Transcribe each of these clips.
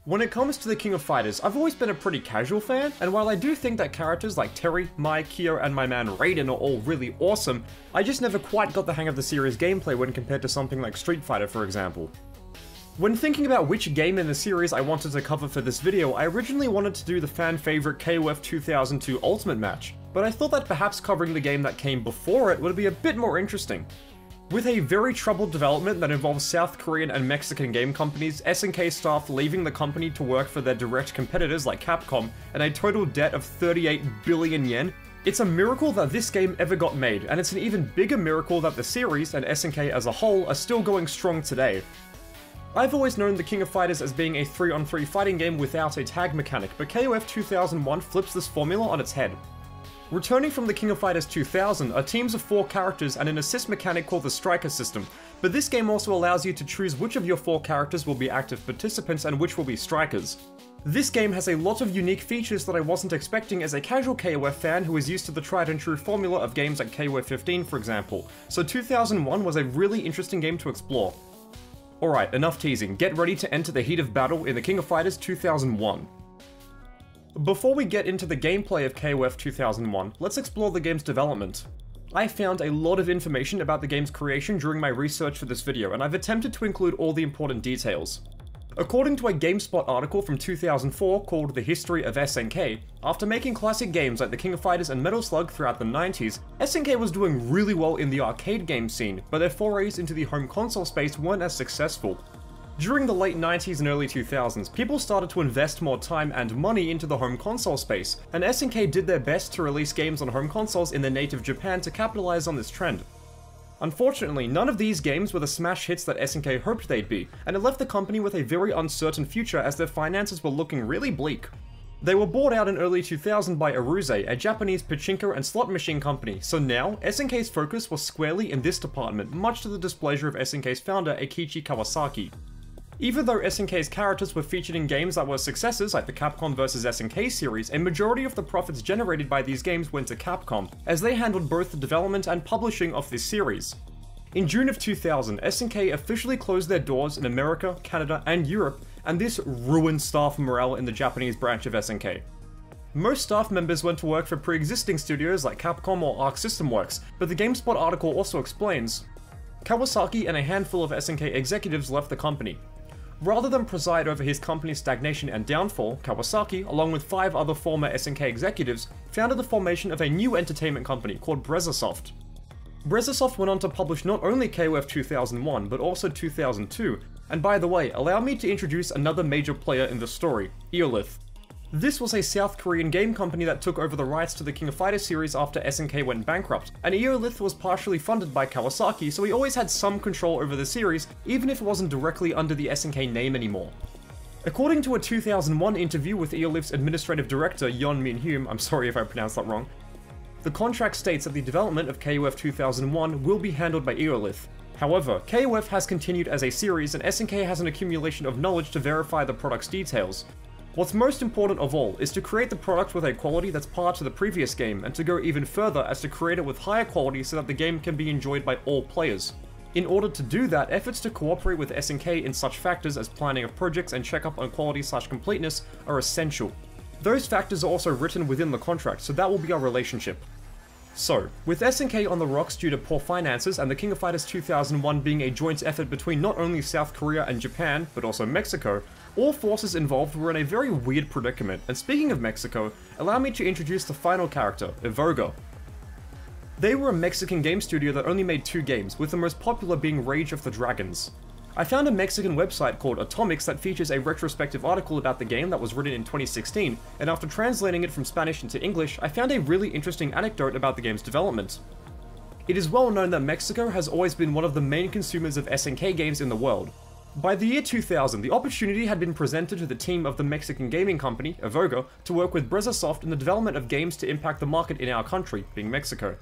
When it comes to the King of Fighters, I've always been a pretty casual fan, and while I do think that characters like Terry, Mai, Kyo, and my man Raiden are all really awesome, I just never quite got the hang of the series' gameplay when compared to something like Street Fighter, for example. When thinking about which game in the series I wanted to cover for this video, I originally wanted to do the fan favorite KOF 2002 Ultimate match, but I thought that perhaps covering the game that came before it would be a bit more interesting. With a very troubled development that involves South Korean and Mexican game companies, SNK staff leaving the company to work for their direct competitors like Capcom, and a total debt of 38 billion yen, it's a miracle that this game ever got made, and it's an even bigger miracle that the series, and SNK as a whole, are still going strong today. I've always known the King of Fighters as being a 3-on-3 fighting game without a tag mechanic, but KOF 2001 flips this formula on its head. Returning from the King of Fighters 2000 are teams of 4 characters and an assist mechanic called the Striker system, but this game also allows you to choose which of your 4 characters will be active participants and which will be strikers. This game has a lot of unique features that I wasn't expecting as a casual KOF fan who is used to the tried and true formula of games like KOF 15 for example, so 2001 was a really interesting game to explore. Alright, enough teasing, get ready to enter the heat of battle in the King of Fighters 2001. Before we get into the gameplay of KOF 2001, let's explore the game's development. I found a lot of information about the game's creation during my research for this video, and I've attempted to include all the important details. According to a GameSpot article from 2004 called The History of SNK, after making classic games like the King of Fighters and Metal Slug throughout the 90s, SNK was doing really well in the arcade game scene, but their forays into the home console space weren't as successful. During the late 90s and early 2000s, people started to invest more time and money into the home console space, and SNK did their best to release games on home consoles in their native Japan to capitalize on this trend. Unfortunately, none of these games were the smash hits that SNK hoped they'd be, and it left the company with a very uncertain future as their finances were looking really bleak. They were bought out in early 2000 by Aruze, a Japanese pachinko and slot machine company, so now, SNK's focus was squarely in this department, much to the displeasure of SNK's founder Eikichi Kawasaki. Even though SNK's characters were featured in games that were successes like the Capcom vs SNK series, a majority of the profits generated by these games went to Capcom, as they handled both the development and publishing of this series. In June of 2000, SNK officially closed their doors in America, Canada, and Europe, and this ruined staff morale in the Japanese branch of SNK. Most staff members went to work for pre-existing studios like Capcom or Arc System Works, but the GameSpot article also explains, Kawasaki and a handful of SNK executives left the company. Rather than preside over his company's stagnation and downfall, Kawasaki, along with 5 other former SNK executives, founded the formation of a new entertainment company called Brezasoft. Brezasoft went on to publish not only KOF 2001, but also 2002, and by the way, allow me to introduce another major player in the story, Eolith. This was a South Korean game company that took over the rights to the King of Fighters series after SNK went bankrupt, and Eolith was partially funded by Kawasaki, so he always had some control over the series, even if it wasn't directly under the SNK name anymore. According to a 2001 interview with Eolith's administrative director Yeon Min-hyum, I'm sorry if I pronounced that wrong, the contract states that the development of KOF 2001 will be handled by Eolith. However, KOF has continued as a series and SNK has an accumulation of knowledge to verify the product's details. What's most important of all is to create the product with a quality that's par to the previous game, and to go even further as to create it with higher quality so that the game can be enjoyed by all players. In order to do that, efforts to cooperate with SNK in such factors as planning of projects and checkup on quality/completeness are essential. Those factors are also written within the contract, so that will be our relationship. So, with SNK on the rocks due to poor finances and the King of Fighters 2001 being a joint effort between not only South Korea and Japan, but also Mexico, all forces involved were in a very weird predicament, and speaking of Mexico, allow me to introduce the final character, Evoga. They were a Mexican game studio that only made 2 games, with the most popular being Rage of the Dragons. I found a Mexican website called Atomics that features a retrospective article about the game that was written in 2016, and after translating it from Spanish into English, I found a really interesting anecdote about the game's development. It is well known that Mexico has always been one of the main consumers of SNK games in the world. By the year 2000, the opportunity had been presented to the team of the Mexican gaming company, Evoga, to work with Brezasoft in the development of games to impact the market in our country, being Mexico.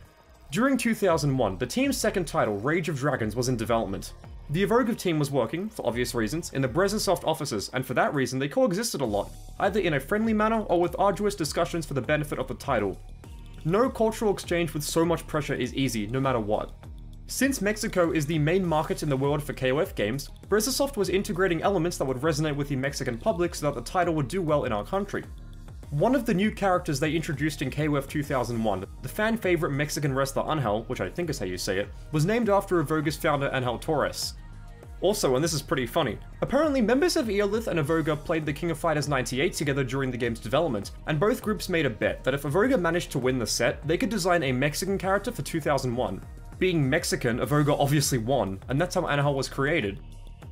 During 2001, the team's second title, Rage of Dragons, was in development. The Evoga team was working, for obvious reasons, in the Brezasoft offices, and for that reason they coexisted a lot, either in a friendly manner or with arduous discussions for the benefit of the title. No cultural exchange with so much pressure is easy, no matter what. Since Mexico is the main market in the world for KOF games, Brezasoft was integrating elements that would resonate with the Mexican public so that the title would do well in our country. One of the new characters they introduced in KOF 2001, the fan favorite Mexican wrestler Angel, which I think is how you say it, was named after Avoga's founder Angel Torres. Also, and this is pretty funny, apparently members of Eolith and Avoga played the King of Fighters 98 together during the game's development, and both groups made a bet that if Avoga managed to win the set, they could design a Mexican character for 2001. Being Mexican, Avoga obviously won, and that's how Angel was created.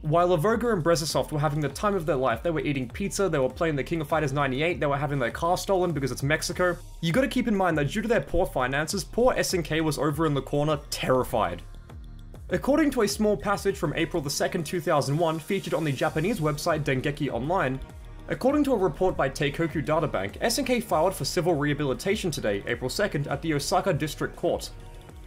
While Avoga and Brezasoft were having the time of their life, they were eating pizza, they were playing the King of Fighters 98, they were having their car stolen because it's Mexico. You gotta keep in mind that due to their poor finances, poor SNK was over in the corner, terrified. According to a small passage from April 2nd, 2001, featured on the Japanese website Dengeki Online, according to a report by Teikoku Databank, SNK filed for civil rehabilitation today, April 2nd, at the Osaka District Court.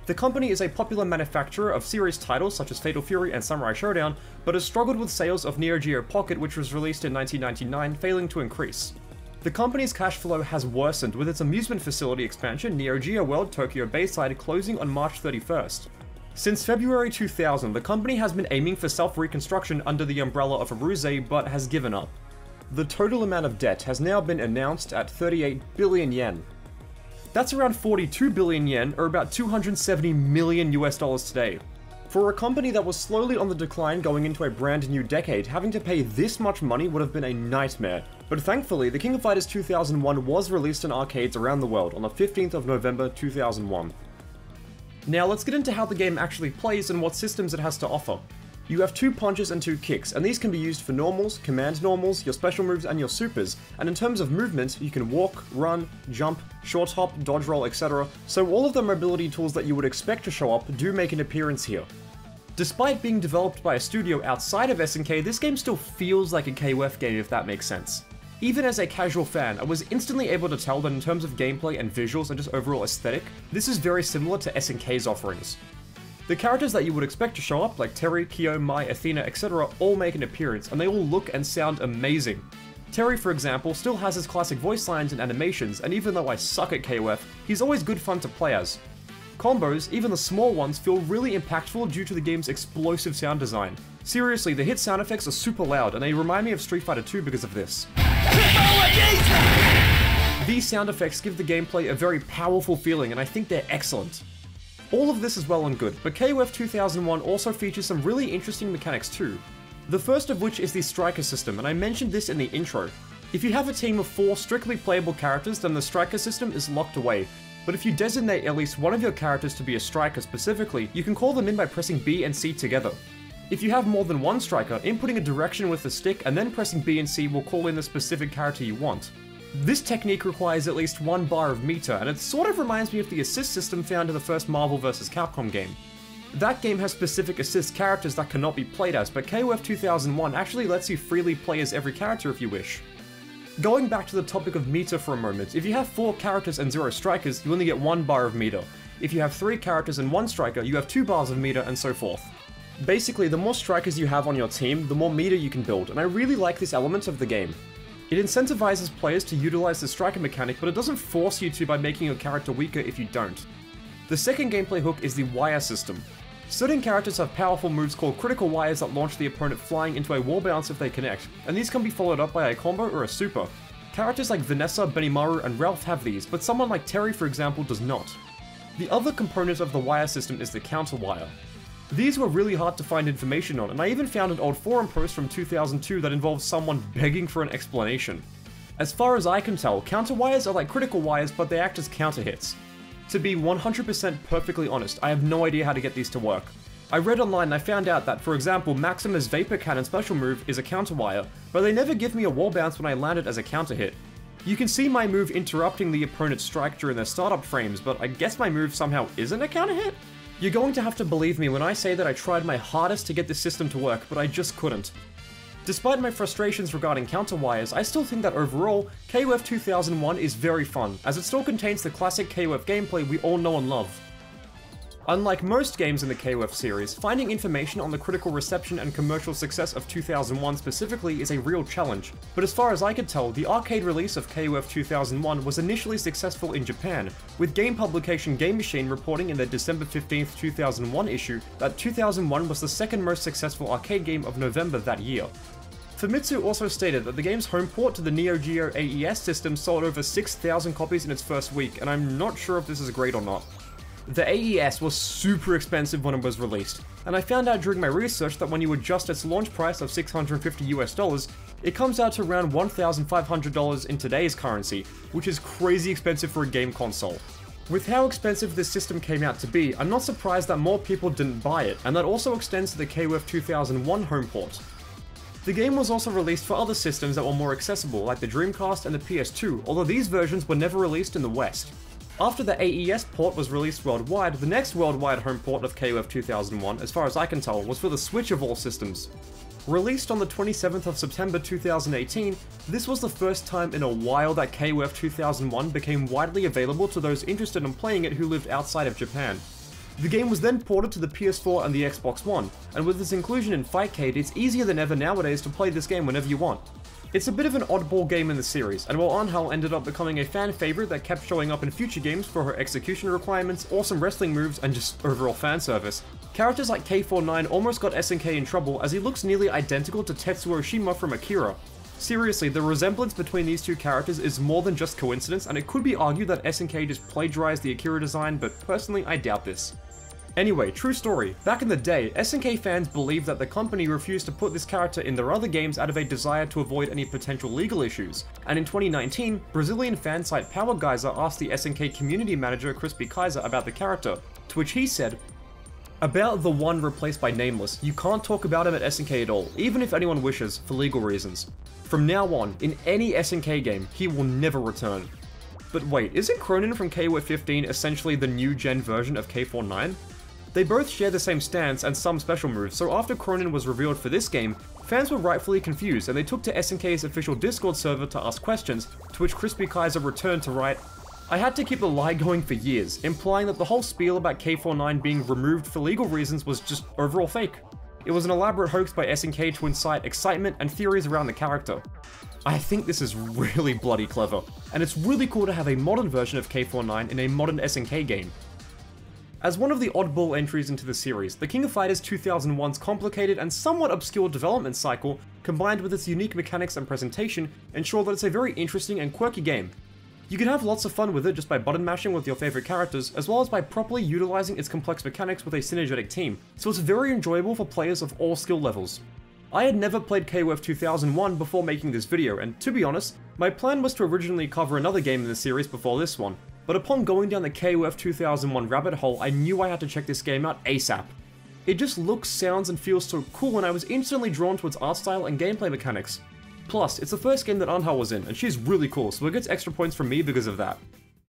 The company is a popular manufacturer of series titles such as Fatal Fury and Samurai Showdown, but has struggled with sales of Neo Geo Pocket, which was released in 1999, failing to increase. The company's cash flow has worsened with its amusement facility expansion Neo Geo World Tokyo Bayside closing on March 31st. Since February 2000, the company has been aiming for self-reconstruction under the umbrella of Aruze, but has given up. The total amount of debt has now been announced at 38 billion yen. That's around 42 billion yen, or about $270 million today. For a company that was slowly on the decline going into a brand new decade, having to pay this much money would have been a nightmare. But thankfully, the King of Fighters 2001 was released in arcades around the world on the 15th of November 2001. Now let's get into how the game actually plays and what systems it has to offer. You have 2 punches and 2 kicks, and these can be used for normals, command normals, your special moves, and your supers, and in terms of movement, you can walk, run, jump, short hop, dodge roll, etc., so all of the mobility tools that you would expect to show up do make an appearance here. Despite being developed by a studio outside of SNK, this game still feels like a KOF game if that makes sense. Even as a casual fan, I was instantly able to tell that in terms of gameplay and visuals and just overall aesthetic, this is very similar to SNK's offerings. The characters that you would expect to show up, like Terry, Kyo, Mai, Athena, etc., all make an appearance, and they all look and sound amazing. Terry, for example, still has his classic voice lines and animations, and even though I suck at KOF, he's always good fun to play as. Combos, even the small ones, feel really impactful due to the game's explosive sound design. Seriously, the hit sound effects are super loud, and they remind me of Street Fighter 2 because of this. These sound effects give the gameplay a very powerful feeling, and I think they're excellent. All of this is well and good, but KOF 2001 also features some really interesting mechanics too. The first of which is the Striker system, and I mentioned this in the intro. If you have a team of 4 strictly playable characters, then the Striker system is locked away. But if you designate at least one of your characters to be a striker specifically, you can call them in by pressing B and C together. If you have more than one striker, inputting a direction with the stick and then pressing B and C will call in the specific character you want. This technique requires at least 1 bar of meter, and it sort of reminds me of the assist system found in the first Marvel vs. Capcom game. That game has specific assist characters that cannot be played as, but KOF 2001 actually lets you freely play as every character if you wish. Going back to the topic of meter for a moment, if you have 4 characters and 0 strikers, you only get 1 bar of meter. If you have 3 characters and 1 striker, you have 2 bars of meter, and so forth. Basically, the more strikers you have on your team, the more meter you can build, and I really like this element of the game. It incentivizes players to utilize the striker mechanic, but it doesn't force you to by making your character weaker if you don't. The second gameplay hook is the wire system. Certain characters have powerful moves called critical wires that launch the opponent flying into a wall bounce if they connect, and these can be followed up by a combo or a super. Characters like Vanessa, Benimaru, and Ralph have these, but someone like Terry, for example, does not. The other component of the wire system is the counter wire. These were really hard to find information on, and I even found an old forum post from 2002 that involves someone begging for an explanation. As far as I can tell, counter wires are like critical wires, but they act as counter hits. To be 100% perfectly honest, I have no idea how to get these to work. I read online and I found out that, for example, Maxima's Vapor Cannon special move is a counter wire, but they never give me a wall bounce when I land it as a counter hit. You can see my move interrupting the opponent's strike during their startup frames, but I guess my move somehow isn't a counter hit? You're going to have to believe me when I say that I tried my hardest to get this system to work, but I just couldn't. Despite my frustrations regarding counter wires, I still think that overall, KOF 2001 is very fun, as it still contains the classic KOF gameplay we all know and love. Unlike most games in the KOF series, finding information on the critical reception and commercial success of 2001 specifically is a real challenge, but as far as I could tell, the arcade release of KOF 2001 was initially successful in Japan, with game publication Game Machine reporting in their December 15, 2001 issue that 2001 was the second most successful arcade game of November that year. Famitsu also stated that the game's home port to the Neo Geo AES system sold over 6,000 copies in its first week, and I'm not sure if this is great or not. The AES was super expensive when it was released, and I found out during my research that when you adjust its launch price of $650 US, it comes out to around $1,500 in today's currency, which is crazy expensive for a game console. With how expensive this system came out to be, I'm not surprised that more people didn't buy it, and that also extends to the KOF 2001 home port. The game was also released for other systems that were more accessible, like the Dreamcast and the PS2, although these versions were never released in the West. After the AES port was released worldwide, the next worldwide home port of KOF 2001, as far as I can tell, was for the Switch of all systems. Released on the 27th of September 2018, this was the first time in a while that KOF 2001 became widely available to those interested in playing it who lived outside of Japan. The game was then ported to the PS4 and the Xbox One, and with its inclusion in Fightcade, it's easier than ever nowadays to play this game whenever you want. It's a bit of an oddball game in the series, and while Anhel ended up becoming a fan favorite that kept showing up in future games for her execution requirements, awesome wrestling moves, and just overall fan service, characters like K49 almost got SNK in trouble as he looks nearly identical to Tetsuo Shima from Akira. Seriously, the resemblance between these two characters is more than just coincidence, and it could be argued that SNK just plagiarized the Akira design, but personally I doubt this. Anyway, true story, back in the day, SNK fans believed that the company refused to put this character in their other games out of a desire to avoid any potential legal issues, and in 2019, Brazilian fan site Power Geyser asked the SNK community manager Crispy Kaiser about the character, to which he said, "About the one replaced by Nameless, you can't talk about him at SNK at all, even if anyone wishes, for legal reasons. From now on, in any SNK game, he will never return." But wait, isn't Cronin from KOF 15 essentially the new gen version of K49? They both share the same stance and some special moves, so after Cronin was revealed for this game, fans were rightfully confused and they took to SNK's official Discord server to ask questions, to which Crispy Kaiser returned to write, "I had to keep the lie going for years, implying that the whole spiel about K49 being removed for legal reasons was just overall fake. It was an elaborate hoax by SNK to incite excitement and theories around the character." I think this is really bloody clever, and it's really cool to have a modern version of K49 in a modern SNK game. As one of the oddball entries into the series, the King of Fighters 2001's complicated and somewhat obscure development cycle, combined with its unique mechanics and presentation, ensure that it's a very interesting and quirky game. You can have lots of fun with it just by button mashing with your favorite characters, as well as by properly utilizing its complex mechanics with a synergetic team, so it's very enjoyable for players of all skill levels. I had never played KOF 2001 before making this video, and to be honest, my plan was to originally cover another game in the series before this one. But upon going down the KOF 2001 rabbit hole, I knew I had to check this game out ASAP. It just looks, sounds, and feels so cool, and I was instantly drawn to its art style and gameplay mechanics. Plus, it's the first game that Anhel was in, and she's really cool, so it gets extra points from me because of that.